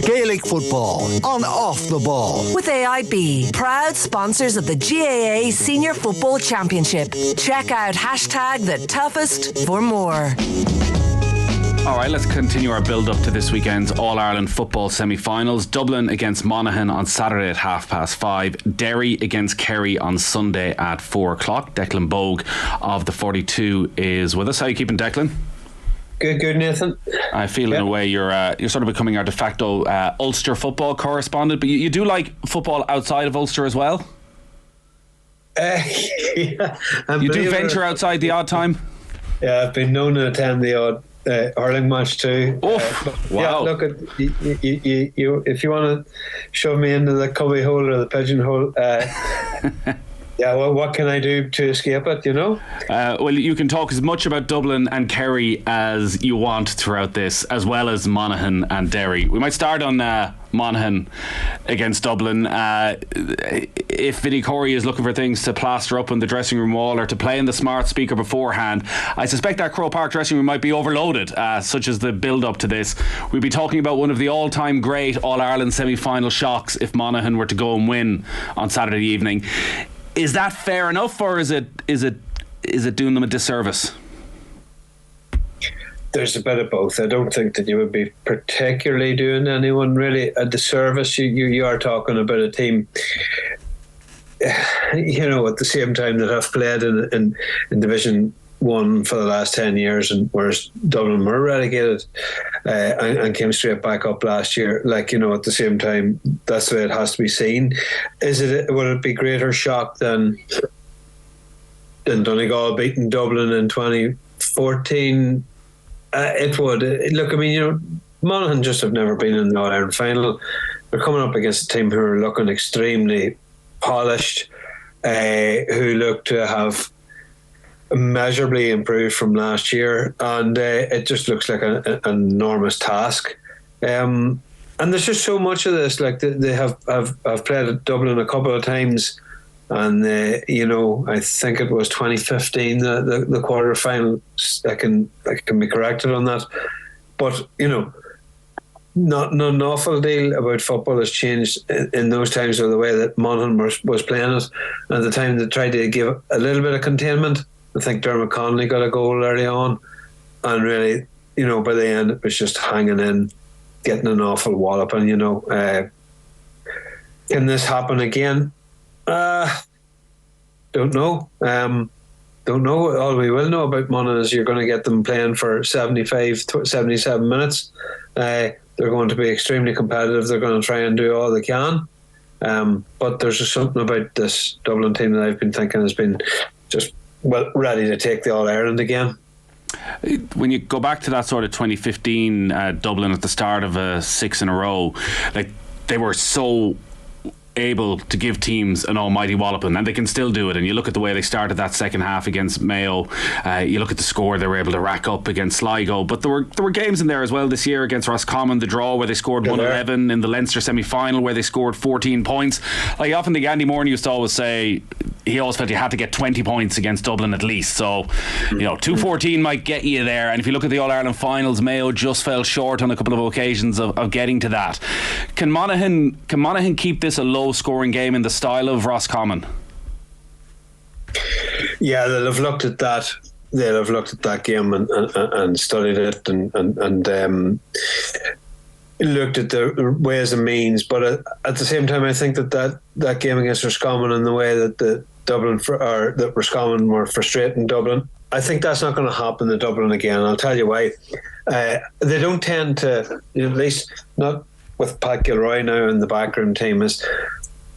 Gaelic football on Off the Ball. With AIB, proud sponsors of the GAA Senior Football Championship. Check out #TheToughest for more. All right, let's continue our build-up to this weekend's All-Ireland football semi-finals. Dublin against Monaghan on Saturday at 5:30. Derry against Kerry on Sunday at 4 o'clock. Declan Bogue of the 42 is with us. How are you keeping, Declan? Good, Nathan. I feel in a way you're sort of becoming our de facto Ulster football correspondent, but you do like football outside of Ulster as well? Yeah, you do venture outside the odd time? Yeah, I've been known to attend the odd hurling match too. Wow. Yeah, look, you if you want to shove me into the cubby hole or the pigeonhole, yeah, well, what can I do to escape it, you know? Well, you can talk as much about Dublin and Kerry as you want throughout this, as well as Monaghan and Derry. We might start on Monaghan against Dublin. If Vinnie Corey is looking for things to plaster up on the dressing room wall or to play in the smart speaker beforehand, I suspect that Croke Park dressing room might be overloaded, such as the build-up to this. We'd be talking about one of the all-time great All-Ireland semi-final shocks if Monaghan were to go and win on Saturday evening. Is that fair enough, or is it doing them a disservice? There's a bit of both. I don't think that you would be particularly doing anyone really a disservice. You are talking about a team, you know, at the same time that have played in Division 1 for the last 10 years, and whereas Dublin were relegated and came straight back up last year. Like, you know, at the same time, that's the way it has to be seen. Would it be greater shock than Donegal beating Dublin in 2014? It would. Look, I mean, you know, Monaghan just have never been in the All-Ireland final. They're coming up against a team who are looking extremely polished, who look to have immeasurably improved from last year, and it just looks like an enormous task. And there's just so much of this. Like they have played at Dublin a couple of times, and you know, I think it was 2015 the quarter final. I can be corrected on that, but you know, not an awful deal about football has changed in those times, or the way that Monaghan was playing it. And at the time they tried to give a little bit of containment. I think Dermot Connolly got a goal early on, and really, you know, by the end it was just hanging in, getting an awful wallop. And you know, can this happen again? Don't know. Don't know. All we will know about Monaghan is you're going to get them playing for 77 minutes. They're going to be extremely competitive. They're going to try and do all they can. But there's just something about this Dublin team that I've been thinking has been just ready to take the All-Ireland again. When you go back to that sort of 2015 Dublin at the start of 6 in a row, like they were so able to give teams an almighty walloping, and they can still do it. And you look at the way they started that second half against Mayo, you look at the score they were able to rack up against Sligo, but there were games in there as well this year against Roscommon, the draw where they scored 111, in the Leinster semi-final where they scored 14 points. Like, often the Andy Moore used to always say he always felt you had to get 20 points against Dublin at least, so you know, 214 might get you there. And if you look at the All-Ireland finals, Mayo just fell short on a couple of occasions of getting to that. Can Monaghan keep this a low scoring game in the style of Roscommon? Yeah, they'll have looked at that. They'll have looked at that game and studied it and looked at the ways and means. But at the same time, I think that game against Roscommon and the way that that Roscommon were frustrating Dublin, I think that's not going to happen to Dublin again. I'll tell you why. They don't tend to, at least not with Pat Gilroy now in the backroom team, is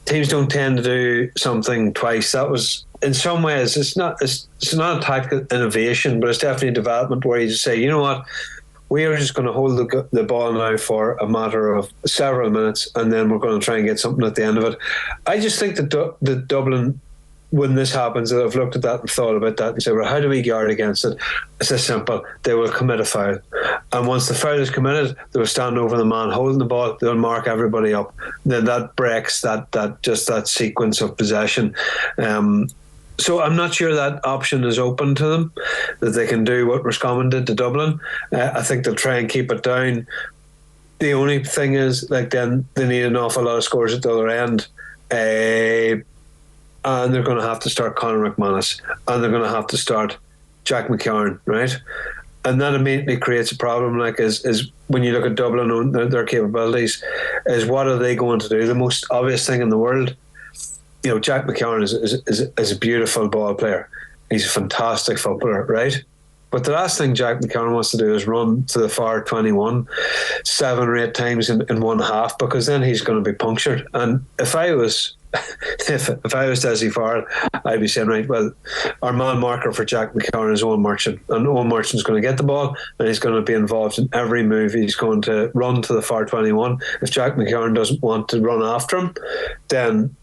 teams don't tend to do something twice. That was, in some ways, it's not a tactical innovation, but it's definitely development where you just say, you know what, we are just going to hold the ball now for a matter of several minutes, and then we're going to try and get something at the end of it. I just think that Dublin, when this happens, that I've looked at that and thought about that and said, well, how do we guard against it? It's this simple. They will commit a foul. And once the foul is committed, they will stand over the man holding the ball. They'll mark everybody up. Then that breaks that sequence of possession. So I'm not sure that option is open to them, that they can do what Roscommon did to Dublin. I think they'll try and keep it down. The only thing is, like, then they need an awful lot of scores at the other end. And they're going to have to start Conor McManus, and they're going to have to start Jack McCarron, right? And that immediately creates a problem. Like, is when you look at Dublin and their capabilities, is what are they going to do? The most obvious thing in the world, Jack McCarron is a beautiful ball player. He's a fantastic footballer, right? But the last thing Jack McCarron wants to do is run to the far 21 7 or 8 times in one half, because then he's going to be punctured. And if I was if I was Desi Farrell, I'd be saying, right, well, our man marker for Jack McCarron is Owen Murchan, and Owen Murchan's going to get the ball, and he's going to be involved in every move. He's going to run to the far 21. If Jack McCarron doesn't want to run after him, then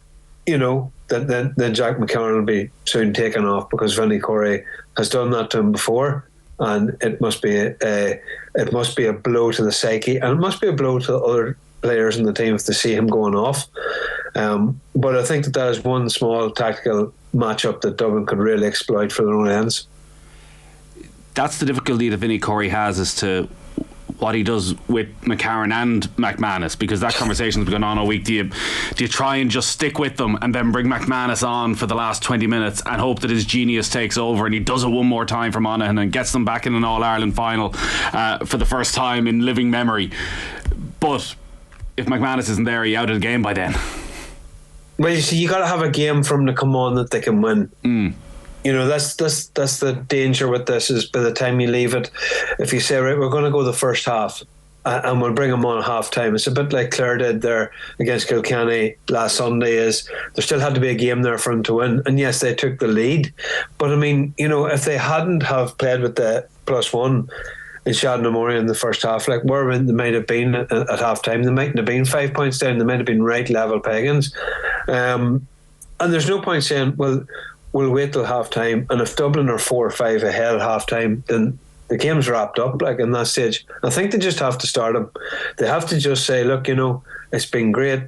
then Jack McCarron will be soon taken off, because Vinnie Corey has done that to him before, and it must be a blow to the psyche, and it must be a blow to the other players in the team if they see him going off. But I think that is one small tactical matchup that Dublin could really exploit for their own ends. That's the difficulty that Vinnie Corey has as to what he does with McCarron and McManus, because that conversation's been going on all week. Do you try and just stick with them and then bring McManus on for the last 20 minutes and hope that his genius takes over and he does it one more time for Monaghan and gets them back in an All-Ireland final for the first time in living memory? But if McManus isn't there, he's out of the game by then. Well, you see, you got to have a game for them to come on that they can win. That's the danger with this, is by the time you leave it, if you say, right, we're going to go the first half and we'll bring them on at half time, it's a bit like Clare did there against Kilkenny last Sunday. Is there still had to be a game there for them to win, and yes, they took the lead, but I mean, if they hadn't have played with the +1 in Shadnamore in the first half, like where they might have been at half time, they mightn't have been 5 points down, they might have been right level pagans. And there's no point saying, well, we'll wait till half time, and if Dublin are 4 or 5 ahead at half time, then the game's wrapped up. Like, in that stage, I think they just have to start them. They have to just say, look, it's been great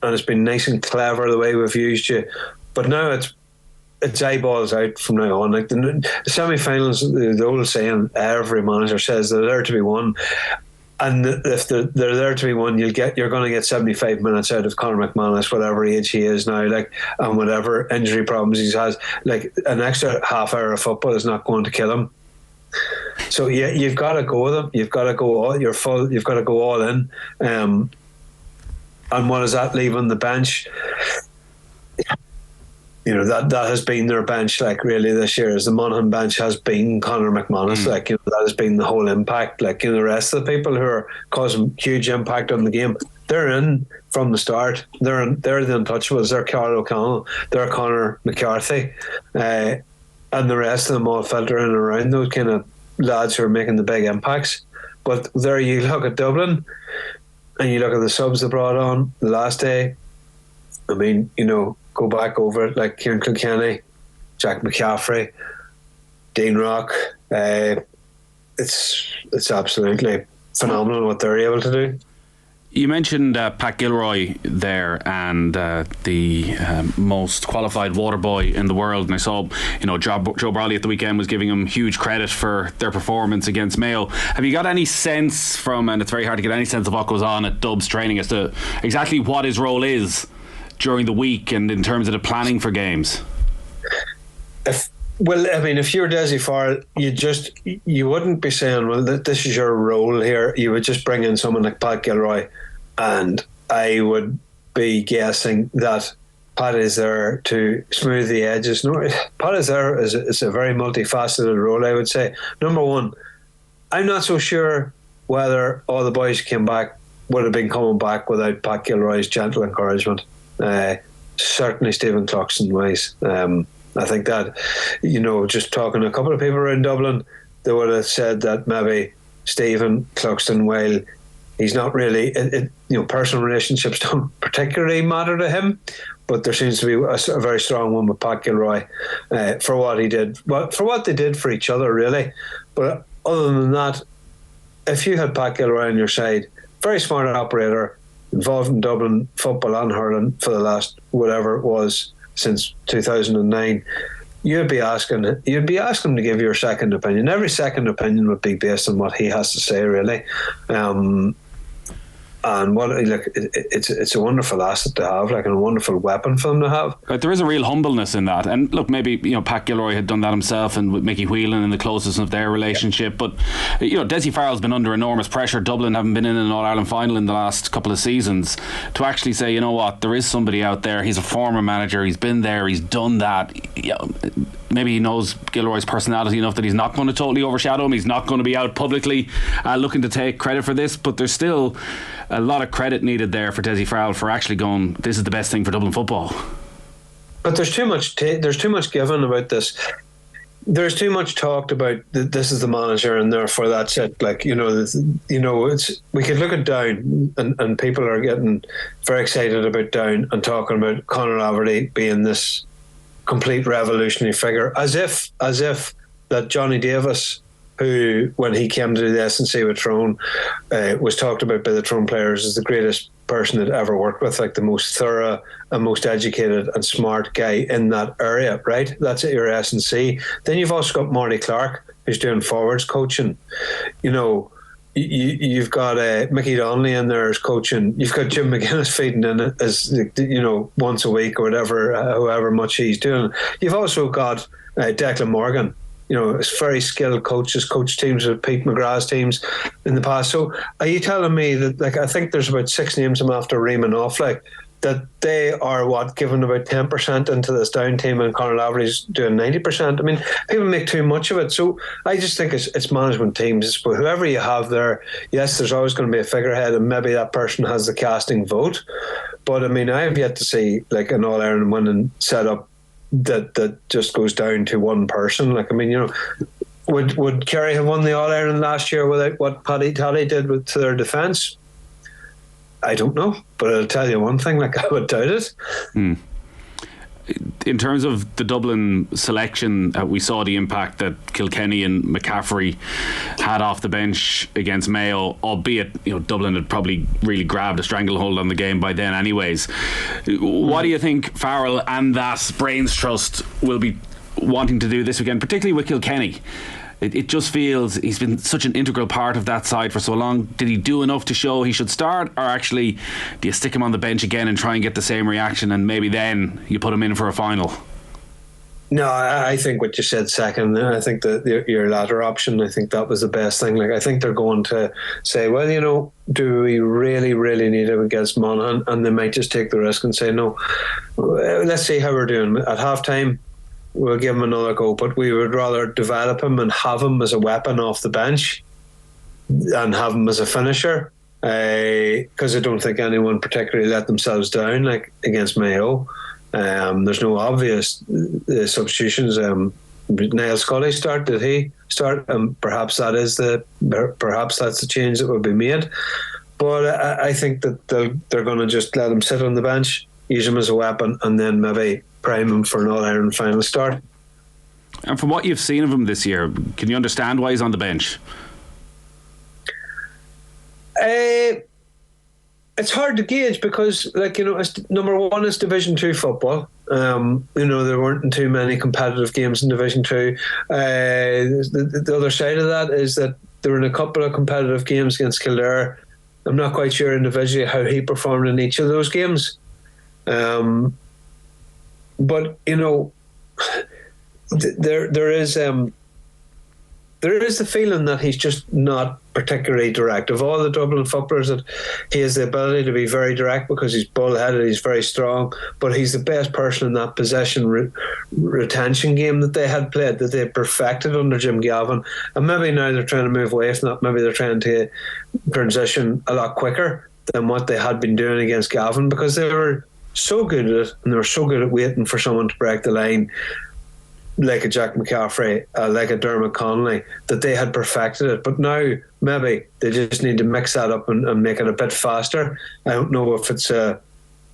and it's been nice and clever the way we've used you, but now it's eyeballs out from now on. Like the semi-finals, the old saying, every manager says they're there to be won. And if they're there to be won, you're going to get 75 minutes out of Conor McManus, whatever age he is now, like, and whatever injury problems he has. Like, an extra half hour of football is not going to kill him. So yeah, you've got to go with them. You've got to go all. You've got to go all in. And what does that leave on the bench? That has been their bench, like, really this year, as the Monaghan bench has been Conor McManus. Like, that has been the whole impact. Like, the rest of the people who are causing huge impact on the game, they're in from the start. They're the untouchables. They're Carl O'Connell, they're Conor McCarthy, and the rest of them all filter in and around those kind of lads who are making the big impacts. But there you look at Dublin, and you look at the subs they brought on the last day. I mean, go back over it, like Kieran Kilkenny, Jack McCaffrey, Dean Rock. It's absolutely phenomenal what they're able to do. You mentioned Pat Gilroy there, and the most qualified water boy in the world, and I saw Joe Brolly at the weekend was giving him huge credit for their performance against Mayo. Have you got any sense from, and it's very hard to get any sense of what goes on at Dubs training, as to exactly what his role is during the week and in terms of the planning for games? If you're Desi Farrell, you wouldn't be saying, well, this is your role here. You would just bring in someone like Pat Gilroy, and I would be guessing that Pat is there to smooth the edges. No, Pat is there it's a very multifaceted role, I would say. Number one, I'm not so sure whether all the boys who came back would have been coming back without Pat Gilroy's gentle encouragement. Certainly Stephen Cluxton wise. I think that, just talking to a couple of people around Dublin, they would have said that maybe Stephen Cluxton, while he's not really, personal relationships don't particularly matter to him, but there seems to be a very strong one with Pat Gilroy for what he did, for what they did for each other, really. But other than that, if you had Pat Gilroy on your side, very smart operator, involved in Dublin football and hurling for the last whatever it was since 2009, you'd be asking him to give your second opinion. Every second opinion would be based on what he has to say, really. And it's a wonderful asset to have, like, and a wonderful weapon for them to have. But there is a real humbleness in that. And look, maybe Pat Gilroy had done that himself, and with Mickey Whelan and the closeness of their relationship. But Desi Farrell's been under enormous pressure. Dublin haven't been in an All-Ireland final in the last couple of seasons. To actually say, you know what, there is somebody out there. He's a former manager. He's been there. He's done that. Maybe he knows Gilroy's personality enough that he's not going to totally overshadow him. He's not going to be out publicly looking to take credit for this. But there's still a lot of credit needed there for Desi Farrell for actually going, this is the best thing for Dublin football. But there's too much given about this. There's too much talked about this is the manager and therefore that's it. Like, it's, we could look at Down and people are getting very excited about Down and talking about Conor Laverty being this complete revolutionary figure, as if that Johnny Davis, who, when he came to do the S&C with Tyrone, was talked about by the Tyrone players as the greatest person they'd ever worked with, like the most thorough and most educated and smart guy in that area, right? That's at your S&C. Then you've also got Marty Clark, who's doing forwards coaching. You've got Mickey Donnelly in there as coaching. You've got Jim McGuinness feeding in it as, once a week or whatever, however much he's doing. You've also got Declan Morgan. It's very skilled coaches, coach teams with Pete McGrath's teams in the past. So are you telling me that, like, I think there's about 6 names I'm after reaming off, like, that they are given about 10% into this Down team and Conor Laverty's doing 90%? I mean, people make too much of it. So I just think it's management teams. But whoever you have there, yes, there's always going to be a figurehead and maybe that person has the casting vote. But I mean, I have yet to see like an All-Ireland winning setup that just goes down to one person. Like, I mean, would Kerry have won the All-Ireland last year without what Paddy Toddy did to their defence? I don't know, but I'll tell you one thing, like, I would doubt it. In terms of the Dublin selection, we saw the impact that Kilkenny and McCaffrey had off the bench against Mayo, albeit Dublin had probably really grabbed a stranglehold on the game by then anyways. What do you think Farrell and that brains trust will be wanting to do this weekend, particularly with Kilkenny? It just feels he's been such an integral part of that side for so long. Did he do enough to show he should start, or actually do you stick him on the bench again and try and get the same reaction and maybe then you put him in for a final? No, I think what you said second. I think your latter option, I think that was the best thing. Like, I think they're going to say, well, do we really, really need him against Monaghan? And they might just take the risk and say, no, let's see how we're doing. At halftime, we'll give him another go, but we would rather develop him and have him as a weapon off the bench and have him as a finisher, because I don't think anyone particularly let themselves down like against Mayo. There's no obvious substitutions. Niall Scully did he start? Perhaps that's the change that would be made. But I think that they're going to just let him sit on the bench, use him as a weapon, and then maybe prime him for an All-Ireland final start. And from what you've seen of him this year, can you understand why he's on the bench? It's hard to gauge because, like, number one is Division 2 football. There weren't too many competitive games in Division 2. The other side of that is that there were a couple of competitive games against Kildare. I'm not quite sure individually how he performed in each of those games. But there is the feeling that he's just not particularly direct. Of all the Dublin footballers, that he has the ability to be very direct because he's bull-headed, he's very strong, but he's the best person in that possession retention game that they had played, that they perfected under Jim Gavin. And maybe now they're trying to move away from that. Maybe they're trying to transition a lot quicker than what they had been doing against Gavin, because they were so good at it and they were so good at waiting for someone to break the line, like a Jack McCaffrey, like a Dermot Connolly, that they had perfected it. But now maybe they just need to mix that up and make it a bit faster. I don't know if it's a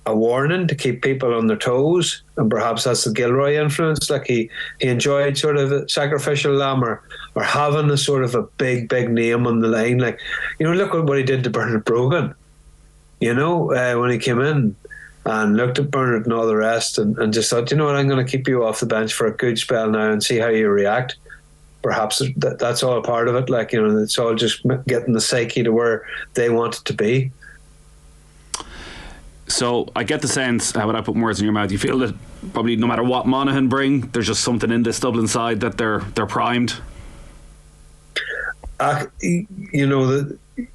warning to keep people on their toes, and perhaps that's the Gilroy influence. Like he enjoyed sort of a sacrificial lamb or having a sort of a big name on the line. Like, look at what he did to Bernard Brogan, when he came in and looked at Bernard and all the rest and just thought, I'm going to keep you off the bench for a good spell now and see how you react. Perhaps that's all part of it. Like, it's all just getting the psyche to where they want it to be. So I get the sense, how would I put words in your mouth? You feel that probably no matter what Monaghan bring, there's just something in this Dublin side that they're primed.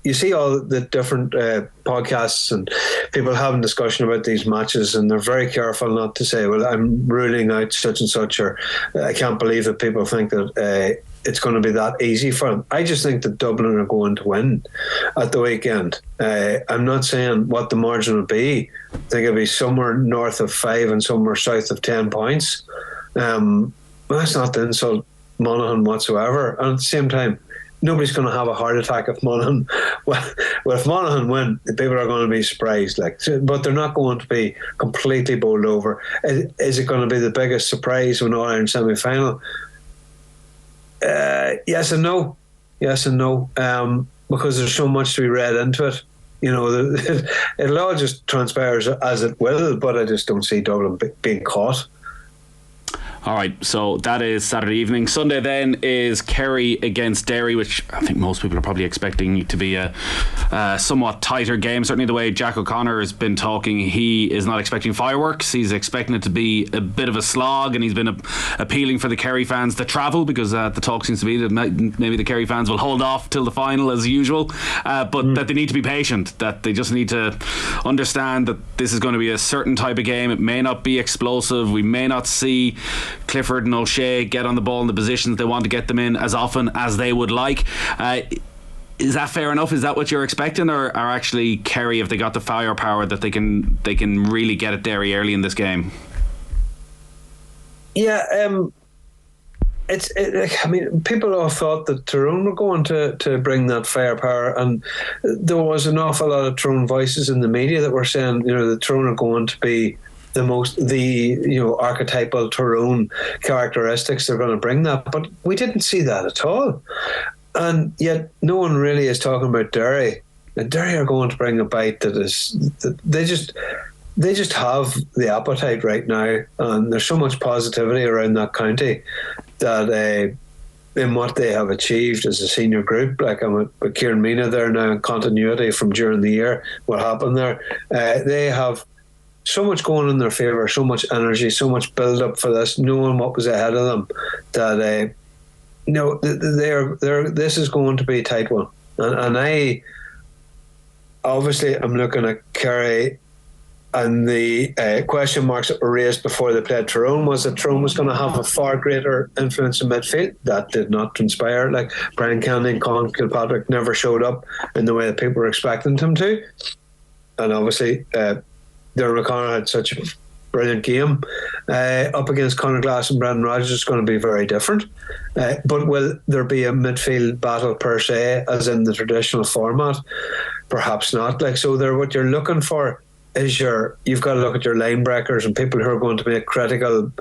You see all the different podcasts and people having discussion about these matches, and they're very careful not to say, well, I'm ruling out such and such, or I can't believe that people think that it's going to be that easy for them. I just think that Dublin are going to win at the weekend. I'm not saying what the margin will be. I think it'll be somewhere north of 5 and somewhere south of 10 points. That's not to insult Monaghan whatsoever. And at the same time, nobody's going to have a heart attack if Monaghan. Well, if Monaghan win, the people are going to be surprised. But they're not going to be completely bowled over. Is it going to be the biggest surprise when All Ireland semi-final? Yes and no. Yes and no. Because there's so much to be read into it. It'll all just transpire as it will. But I just don't see Dublin being caught. All right, so that is Saturday evening. Sunday then is Kerry against Derry, which I think most people are probably expecting to be a somewhat tighter game. Certainly the way Jack O'Connor has been talking, he is not expecting fireworks. He's expecting it to be a bit of a slog, and he's been appealing for the Kerry fans to travel, because the talk seems to be that maybe the Kerry fans will hold off till the final as usual, but that they need to be patient, that they just need to understand that this is going to be a certain type of game. It may not be explosive. We may not see Clifford and O'Shea get on the ball in the positions they want to get them in as often as they would like. Is that fair enough? Is that what you're expecting, or are actually Kerry, if they got the firepower, that they can really get at Derry early in this game? Yeah, people all thought that Tyrone were going to bring that firepower, and there was an awful lot of Tyrone voices in the media that were saying, that Tyrone are going to be the archetypal Tyrone characteristics. They're going to bring that, but we didn't see that at all. And yet no one really is talking about Derry. And Derry are going to bring a bite that they just have the appetite right now, and there's so much positivity around that county that in what they have achieved as a senior group. Like, I'm with Kieran Mina there now in continuity from during the year, what happened there. They have so much going in their favour, so much energy, so much build up for this, knowing what was ahead of them, that this is going to be a tight one. And I obviously am looking at Kerry, and the question marks that were raised before they played Tyrone was that Tyrone was going to have a far greater influence in midfield. That did not transpire. Like, Brian Kennedy and Colin Kilpatrick never showed up in the way that people were expecting them to. And obviously Darren O'Connor had such a brilliant game. Up against Conor Glass and Brendan Rodgers is going to be very different. But will there be a midfield battle per se, as in the traditional format? Perhaps not. What you're looking for is you've got to look at your line breakers and people who are going to make critical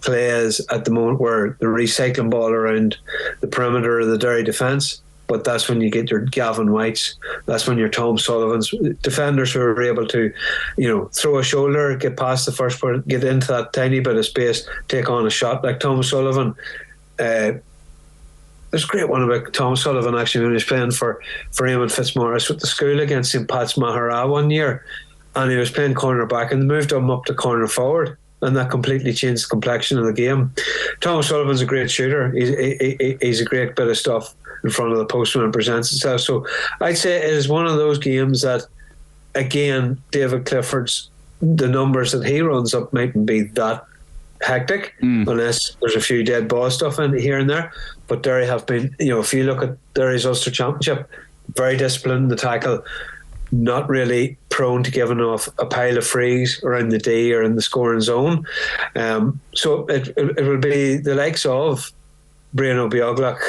plays at the moment, where they're recycling ball around the perimeter of the Derry defence. But that's when you get your Gavin Whites, that's when your Tom Sullivans, defenders who are able to, throw a shoulder, get past the first part, get into that tiny bit of space, take on a shot. Like Tom Sullivan. There's a great one about Tom Sullivan, actually, when he was playing for Eamon Fitzmaurice with the school against St. Pat's Mahara one year. And he was playing corner back and moved him up to corner forward. And that completely changed the complexion of the game. Tom Sullivan's a great shooter. He's a great bit of stuff in front of the post when it presents itself. So I'd say it is one of those games that, again, David Clifford's, the numbers that he runs up mightn't be that hectic, unless there's a few dead ball stuff in here and there. But Derry have been, if you look at Derry's Ulster Championship, very disciplined in the tackle, not really prone to giving off a pile of frees around the D or in the scoring zone. So it will be the likes of Brian O'Bioglach.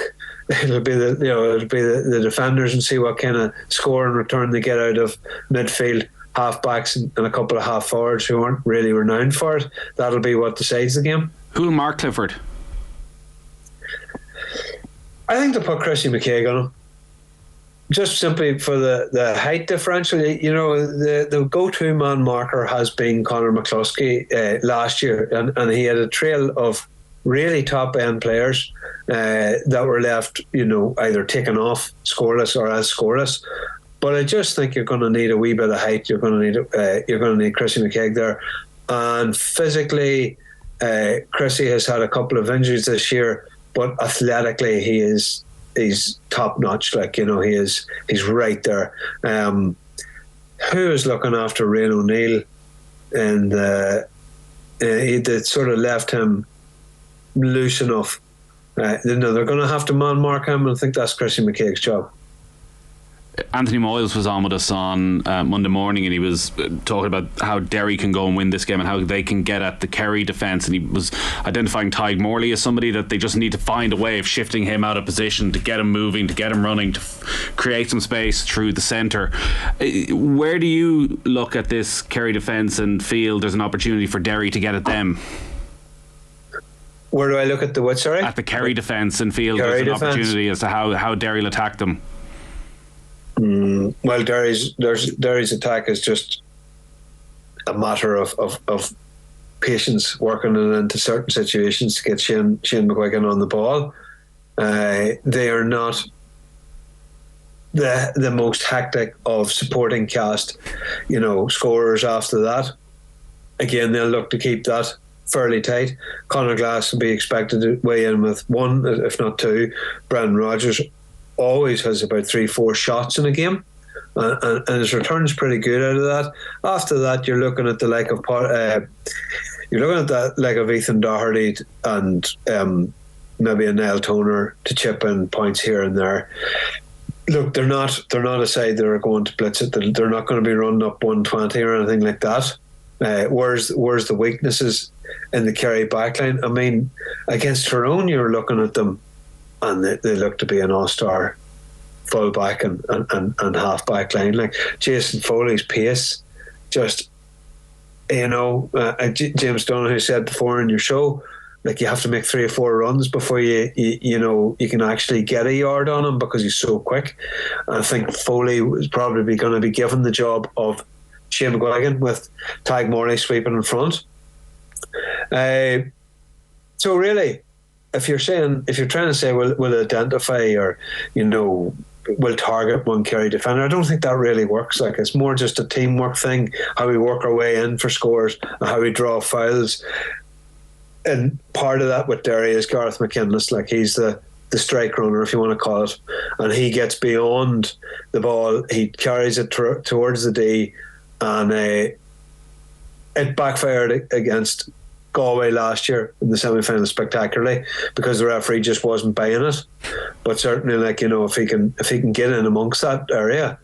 It'll be the defenders, and see what kind of score and return they get out of midfield, half backs and a couple of half forwards who aren't really renowned for it. That'll be what decides the game. Who'll mark Clifford? I think they'll put Chrissy McCaig on him. Just simply for the height differential. The go-to man marker has been Conor McCluskey last year, and he had a trail of really top-end players that were left, either taken off scoreless or as scoreless. But I just think you're going to need a wee bit of height. You're going to need Chrissy McKeag there, and physically, Chrissy has had a couple of injuries this year, but athletically he's top notch. Like, you know, he's right there. Who is looking after Rian O'Neill? And it sort of left him loose enough. They're going to have to man-mark him, and I think that's Chrissy McKeag's job. Anthony Moyles was on with us on Monday morning, and he was talking about how Derry can go and win this game and how they can get at the Kerry defence, and he was identifying Tadhg Morley as somebody that they just need to find a way of shifting him out of position to get him moving, to get him running, to create some space through the centre. Where do you look at this Kerry defence and feel there's an opportunity for Derry to get at them? Where do I look at the what, sorry? At the Kerry defence and feel Kerry there's an opportunity as to how Derry will attack them. Well, Derry's attack is just a matter of patience, working it into certain situations to get Shane McGuigan on the ball. They are not the most hectic of supporting cast, you know, scorers after that. Again, they'll look to keep that fairly tight. Conor Glass will be expected to weigh in with one, if not two. Brendan Rodgers always has about 3-4 shots in a game, and his return's pretty good out of that. After that, you're looking at the like of Ethan Doherty and maybe a Niall Toner to chip in points here and there. Look, they're not a side that are going to blitz it. They're not going to be running up 120 or anything like that. Where's the weaknesses in the Kerry backline? I mean, against Tyrone, you're looking at them, and they look to be an all-star full-back and half-back line. Like Jason Foley's pace, just, you know, James Donoghue said before in your show, like you have to make 3 or 4 runs before you can actually get a yard on him because he's so quick. And I think Foley was probably going to be given the job of Shane McGuigan with Tadhg Morley sweeping in front. So really, if you're trying to say we'll identify or, you know, we'll target one Kerry defender, I don't think that really works. Like, it's more just a teamwork thing, how we work our way in for scores and how we draw fouls. And part of that with Derry is Gareth McInnes. Like, he's the strike runner, if you want to call it, and he gets beyond the ball, he carries it towards the D, and it backfired against Galway last year in the semi-final spectacularly because the referee just wasn't buying it. But certainly, like, you know, if he can get in amongst that area,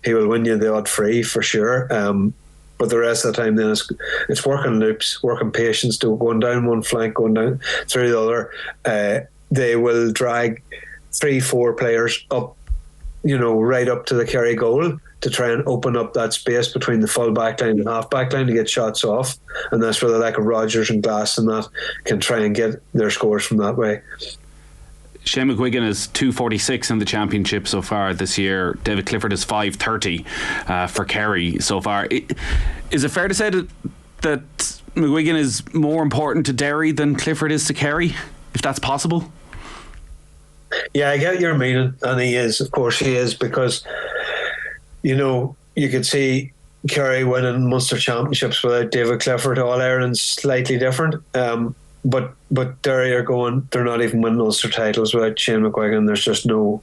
he will win you the odd free for sure. But the rest of the time, then it's working loops, working patience, to going down one flank, going down through the other. They will drag 3-4 players up, you know, right up to the Kerry goal to try and open up that space between the full back line and half back line to get shots off. And that's where the like of Rodgers and Glass and that can try and get their scores from that way. Shane McGuigan is 246 in the championship so far this year. David Clifford is 530 for Kerry so far. Is it fair to say that McGuigan is more important to Derry than Clifford is to Kerry, if that's possible? Yeah, I get your meaning, and he is. Of course he is, because, you know, you could see Kerry winning Munster championships without David Clifford. All Ireland's slightly different. But Derry are going, they're not even winning Ulster titles without Shane McGuigan. There's no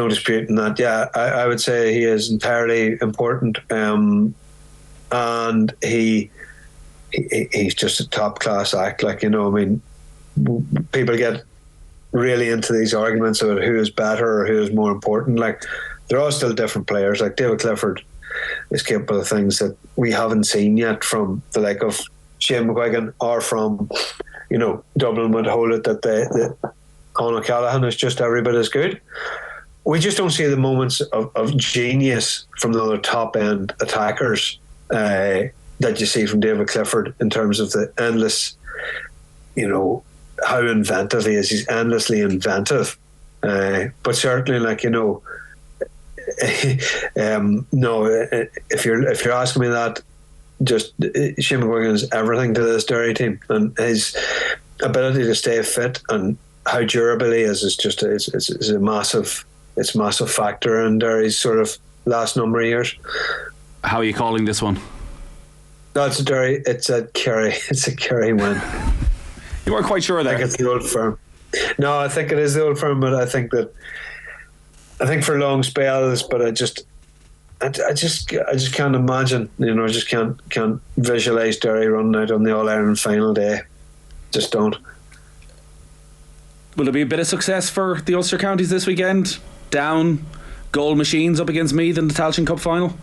disputing that. Yeah, I would say he is entirely important, and he's just a top class act. Like, you know, I mean, people get really into these arguments about who is better or who is more important. Like, they're all still different players. Like, David Clifford is capable of things that we haven't seen yet from the like of Shane McGuigan, or from, you know, Dublin would hold it that the Conor Callaghan is just every bit as good. We just don't see the moments of genius from the other top end attackers that you see from David Clifford, in terms of the endless, you know, how inventive he is. He's endlessly inventive, but certainly, like, you know, no, if you're asking me that, just Shane McGuigan is everything to this Derry team, and his ability to stay fit and how durable he is just it's a massive it's a massive factor in Derry's sort of last number of years. How are you calling this one? No, it's a Derry. It's a Kerry. It's a Kerry win. You weren't quite sure there. I think it's the Old Firm. No, I think it is the Old Firm, but I think for long spells. But I just can't imagine. I just can't visualise Derry running out on the All Ireland final day. Just don't. Will there be a bit of success for the Ulster counties this weekend? Down goal machines up against Meath in the Tailteann Cup final?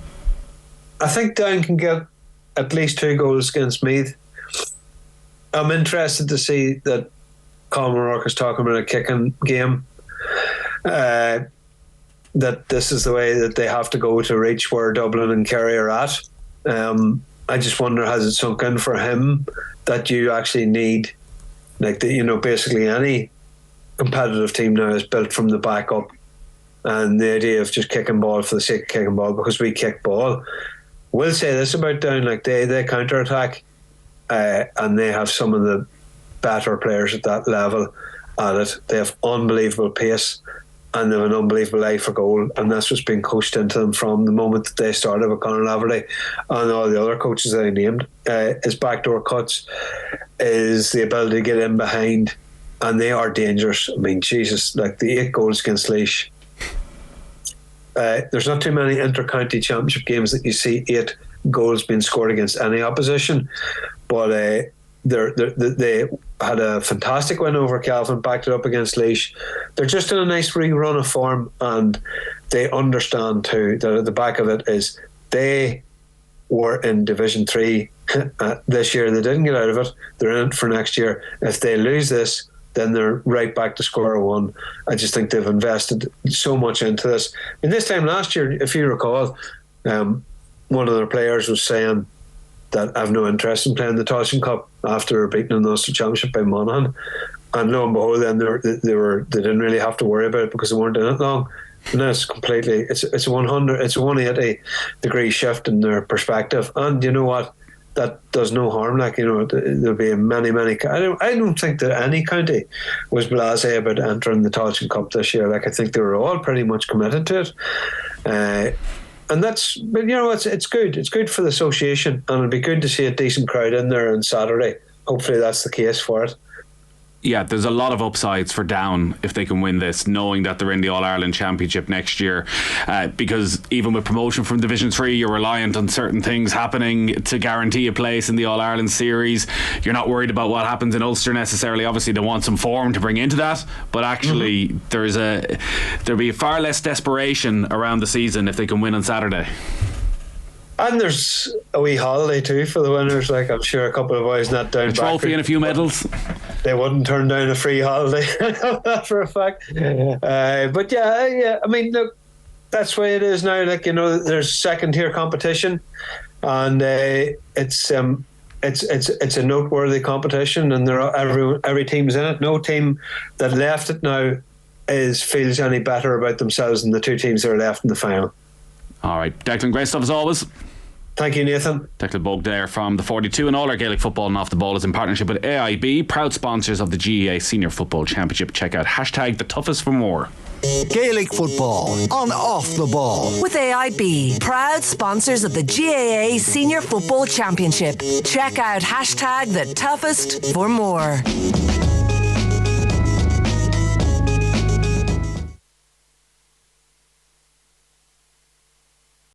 I think Down can get at least 2 goals against Meath. I'm interested to see that Colin O'Rourke is talking about a kicking game. That this is the way that they have to go to reach where Dublin and Kerry are at. I just wonder, has it sunk in for him that you actually need, basically any competitive team now is built from the back up, and the idea of just kicking ball for the sake of kicking ball because we kick ball. We'll say this about Down, they counter attack, and they have some of the better players at that level at it. They have unbelievable pace and they have an unbelievable eye for goal, and that's what's been coached into them from the moment that they started with Conor Laverty and all the other coaches that I named. His backdoor cuts, is the ability to get in behind, and they are dangerous. I mean, Jesus, the 8 goals against Laois. There's not too many inter-county championship games that you see 8 goals being scored against any opposition, but they had a fantastic win over Calvin, backed it up against Laois. They're just in a nice rerun of form, and they understand too that at the back of it is they were in Division 3 this year. They didn't get out of it. They're in it for next year. If they lose this, then they're right back to square one. I just think they've invested so much into this. And this time last year, if you recall, one of their players was saying that I have no interest in playing the Tailteann Cup after beating in the Ulster Championship by Monaghan. And lo and behold, then they didn't really have to worry about it because they weren't in it long. And that's completely, it's a 180 degree shift in their perspective. And you know what? That does no harm. There'll be many. I don't think that any county was blasé about entering the Tailteann Cup this year. I think they were all pretty much committed to it. And that's, but it's good. It's good for the association, and it'll be good to see a decent crowd in there on Saturday. Hopefully that's the case for it. Yeah, there's a lot of upsides for Down if they can win this, knowing that they're in the All-Ireland Championship next year, because even with promotion from Division 3, you're reliant on certain things happening to guarantee a place in the All-Ireland series. You're not worried about what happens in Ulster necessarily. Obviously they want some form to bring into that, but actually there'll be far less desperation around the season if they can win on Saturday. And there's a wee holiday too for the winners. I'm sure a couple of boys not down. A trophy and a few medals. They wouldn't turn down a free holiday. I know that for a fact. But yeah. I mean, look, that's the way it is now. There's second tier competition, and it's a noteworthy competition, and every team's in it. No team that left it now feels any better about themselves than the 2 teams that are left in the final. All right, Declan, great stuff as always. Thank you, Nathan. Declan Bogue there from the 42, and all our Gaelic football and off the ball is in partnership with AIB, proud sponsors of the GAA Senior Football Championship. Check out #the toughest for more. Gaelic football on Off the Ball with AIB, proud sponsors of the GAA Senior Football Championship. Check out #the toughest for more.